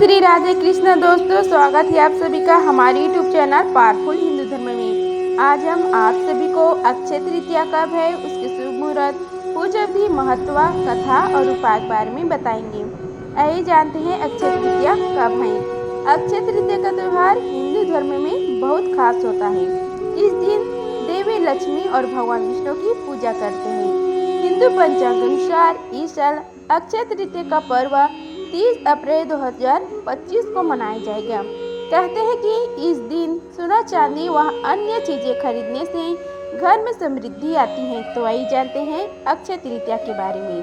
श्री राधे कृष्ण दोस्तों, स्वागत है आप सभी का हमारे यूट्यूब चैनल पावरफुल हिंदू धर्म में। आज हम आप सभी को अक्षय तृतीया कब है, उसके शुभ मुहूर्त, पूजा विधि, महत्व, कथा और उपाय के बारे में बताएंगे। आइए जानते हैं अक्षय तृतीया कब है। अक्षय तृतीया का त्यौहार हिंदू धर्म में बहुत खास होता है। इस दिन देवी लक्ष्मी और भगवान विष्णु की पूजा करते हैं। हिंदू पंचांग अनुसार इस साल अक्षय तृतीया का पर्व 30 अप्रैल 2025 को मनाया जाएगा। कहते हैं कि इस दिन सोना चांदी व अन्य चीजें खरीदने से घर में समृद्धि आती है। तो आइए जानते हैं अक्षय तृतीया के बारे में।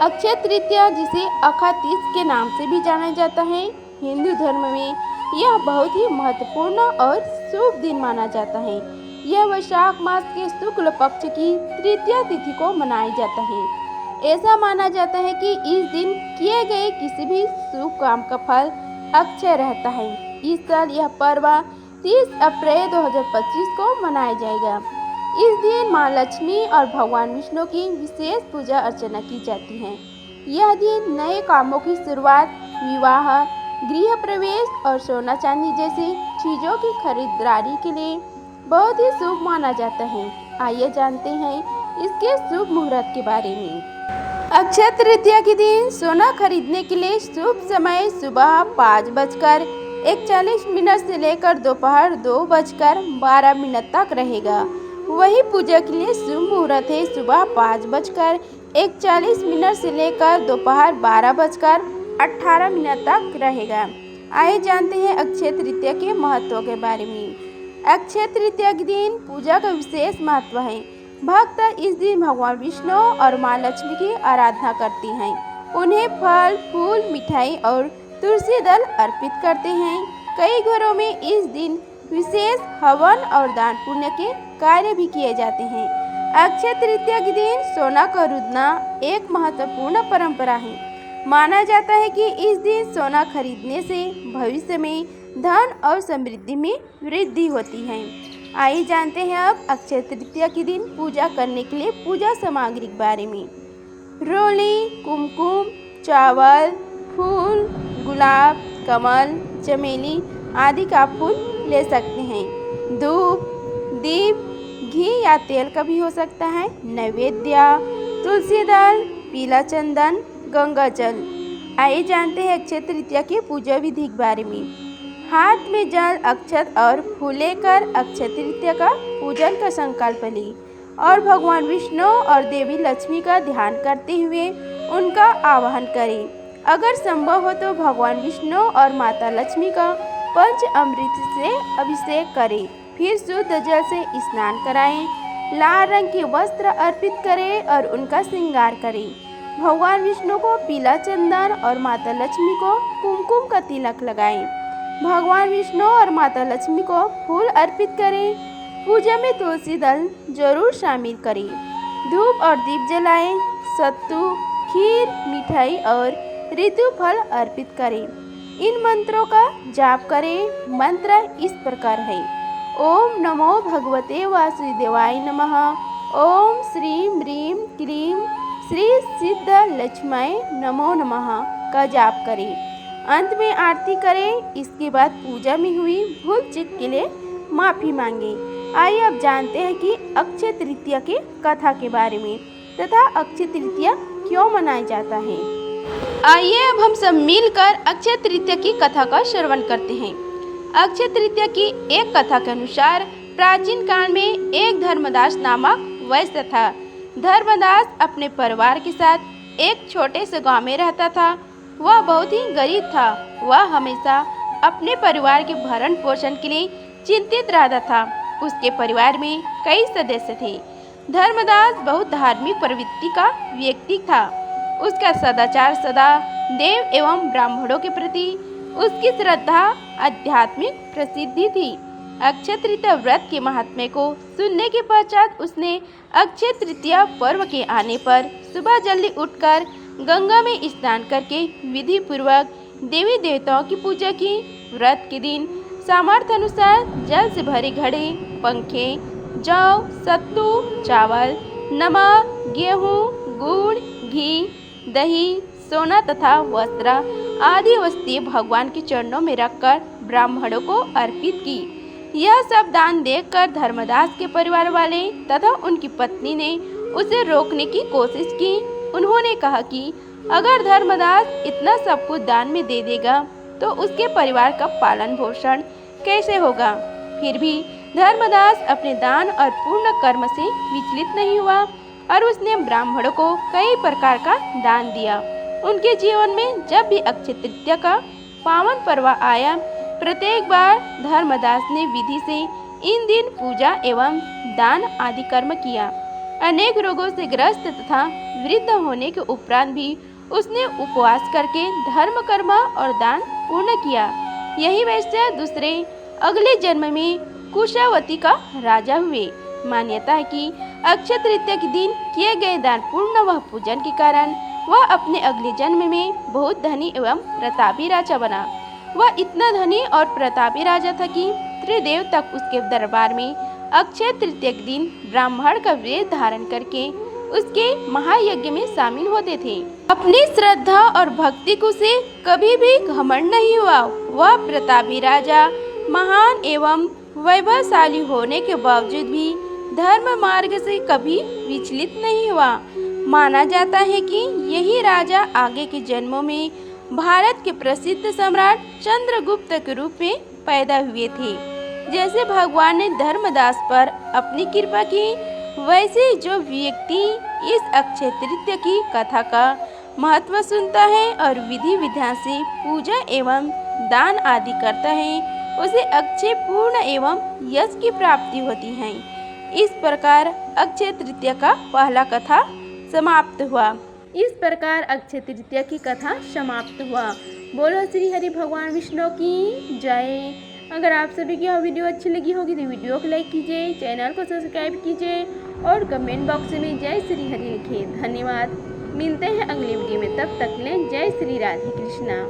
अक्षय तृतीया, जिसे अखा तीज के नाम से भी जाना जाता है, हिंदू धर्म में यह बहुत ही महत्वपूर्ण और शुभ दिन माना जाता है। यह वैशाख मास के शुक्ल पक्ष की तृतीया तिथि को मनाया जाता है। ऐसा माना जाता है कि इस दिन किए गए किसी भी शुभ काम का फल अक्षय रहता है। इस साल यह पर्व 30 अप्रैल 2025 को मनाया जाएगा। इस दिन मां लक्ष्मी और भगवान विष्णु की विशेष पूजा अर्चना की जाती है। यह दिन नए कामों की शुरुआत, विवाह, गृह प्रवेश और सोना चांदी जैसी चीजों की खरीदारी के लिए बहुत ही शुभ माना जाता है। आइए जानते हैं इसके शुभ मुहूर्त के बारे में। अक्षय तृतीया के दिन सोना खरीदने के लिए शुभ समय सुबह 5:41 से लेकर दोपहर 2:12 तक रहेगा। वही पूजा के लिए शुभ मुहूर्त है सुबह 5:41 से लेकर दोपहर 12:18 तक रहेगा। आइए जानते हैं अक्षय तृतीया के महत्व के बारे में। अक्षय तृतीया के दिन पूजा का विशेष महत्व है। भक्त इस दिन भगवान विष्णु और मां लक्ष्मी की आराधना करती हैं। उन्हें फल, फूल, मिठाई और तुलसी दल अर्पित करते हैं। कई घरों में इस दिन विशेष हवन और दान पुण्य के कार्य भी किए जाते हैं। अक्षय तृतीया के दिन सोना खरीदना एक महत्वपूर्ण परंपरा है। माना जाता है कि इस दिन सोना खरीदने से भविष्य में धन और समृद्धि में वृद्धि होती है। आइए जानते हैं अब अक्षय तृतीया के दिन पूजा करने के लिए पूजा सामग्री के बारे में। रोली, कुमकुम, चावल, फूल, गुलाब, कमल, चमेली आदि का फूल ले सकते हैं। धूप, दीप, घी या तेल का भी हो सकता है। नैवेद्य, तुलसी दल, पीला चंदन, गंगा जल। आइए जानते हैं अक्षय तृतीया की पूजा विधि के बारे में। हाथ में जल, अक्षत और फूल लेकर अक्षय तृतीया का पूजन का संकल्प ली और भगवान विष्णु और देवी लक्ष्मी का ध्यान करते हुए उनका आवाहन करें। अगर संभव हो तो भगवान विष्णु और माता लक्ष्मी का पंच अमृत से अभिषेक करें। फिर शुद्ध जल से स्नान कराएं, लाल रंग के वस्त्र अर्पित करें और उनका श्रृंगार करें। भगवान विष्णु को पीला चंदन और माता लक्ष्मी को कुमकुम का तिलक लगाएं। भगवान विष्णु और माता लक्ष्मी को फूल अर्पित करें। पूजा में तुलसी दल जरूर शामिल करें। धूप और दीप जलाएं। सत्तू, खीर, मिठाई और ऋतु फल अर्पित करें। इन मंत्रों का जाप करें। मंत्र इस प्रकार है: ओम नमो भगवते वासुदेवाय नमः। ओम श्रीम ह्रीम क्लीम श्री सिद्ध लक्ष्मी नमो नमः का जाप करें। अंत में आरती करें। इसके बाद पूजा में हुई भूल चूक के लिए माफ़ी मांगे। आइए अब जानते हैं कि अक्षय तृतीया की कथा के बारे में तथा अक्षय तृतीया क्यों मनाया जाता है। आइए अब हम सब मिलकर अक्षय तृतीया की कथा का श्रवण करते हैं। अक्षय तृतीया की एक कथा के अनुसार प्राचीन काल में एक धर्मदास नामक वैश्य था। धर्मदास अपने परिवार के साथ एक छोटे से गांव में रहता था। वह बहुत ही गरीब था। वह हमेशा अपने परिवार के भरण पोषण के लिए चिंतित रहता था। उसके परिवार में कई सदस्य थे। धर्मदास बहुत धार्मिक प्रवृत्ति का व्यक्ति था। उसका सदाचार सदा देव एवं ब्राह्मणों के प्रति उसकी श्रद्धा आध्यात्मिक प्रसिद्धि थी। अक्षय तृतीया व्रत के महात्म्य को सुनने के पश्चात उसने अक्षय तृतीया पर्व के आने पर सुबह जल्दी उठकर गंगा में स्नान करके विधि पूर्वक देवी देवताओं की पूजा की। व्रत के दिन सामर्थ्य अनुसार जल से भरे घड़े, पंखे, जौ, सत्तू, चावल, नमक, गेहूँ, गुड़, घी, दही, सोना तथा वस्त्र आधी वस्तु भगवान के चरणों में रखकर ब्राह्मणों को अर्पित की। यह सब दान देखकर धर्मदास के परिवार वाले तथा उनकी पत्नी ने उसे रोकने की कोशिश की। उन्होंने कहा कि अगर धर्मदास इतना सब कुछ दान में दे देगा तो उसके परिवार का पालन पोषण कैसे होगा। फिर भी धर्मदास अपने दान और पूर्ण कर्म से विचलित नहीं हुआ और उसने ब्राह्मणों को कई प्रकार का दान दिया। उनके जीवन में जब भी अक्षय तृतीया का पावन पर्व आया, प्रत्येक बार धर्मदास ने विधि से इन दिन पूजा एवं दान आदि कर्म किया। अनेक रोगों से ग्रस्त तथा वृद्ध होने के उपरांत भी उसने उपवास करके धर्म कर्म और दान पूर्ण किया। यही वैश्य दूसरे अगले जन्म में कुशावती का राजा हुए। मान्यता है कि अक्षय तृतीया के दिन किए गए दान पूर्ण व पूजन के कारण वह अपने अगले जन्म में बहुत धनी एवं प्रतापी राजा बना। वह इतना धनी और प्रतापी राजा था कि त्रिदेव तक उसके दरबार में अक्षय तृतीया के दिन ब्राह्मण का वेश धारण करके उसके महायज्ञ में शामिल होते थे। अपनी श्रद्धा और भक्ति को से कभी भी घमंड नहीं हुआ। वह प्रतापी राजा महान एवं वैभवशाली होने के बावजूद भी धर्म मार्ग से कभी विचलित नहीं हुआ। माना जाता है कि यही राजा आगे के जन्मों में भारत के प्रसिद्ध सम्राट चंद्रगुप्त के रूप में पैदा हुए थे। जैसे भगवान ने धर्मदास पर अपनी कृपा की, वैसे जो व्यक्ति इस अक्षय तृतीया की कथा का महत्व सुनता है और विधि विधान से पूजा एवं दान आदि करता है, उसे अक्षय पूर्ण एवं यश की प्राप्ति होती है। इस प्रकार अक्षय तृतीया का पहला कथा समाप्त हुआ। इस प्रकार अक्षय तृतीया की कथा समाप्त हुआ। बोलो श्री हरि भगवान विष्णु की जय। अगर आप सभी की यह वीडियो अच्छी लगी होगी तो वीडियो को लाइक कीजिए, चैनल को सब्सक्राइब कीजिए और कमेंट बॉक्स में जय श्री हरि लिखिए। धन्यवाद। मिलते हैं अगले वीडियो में, तब तक ले जय श्री राधे कृष्णा।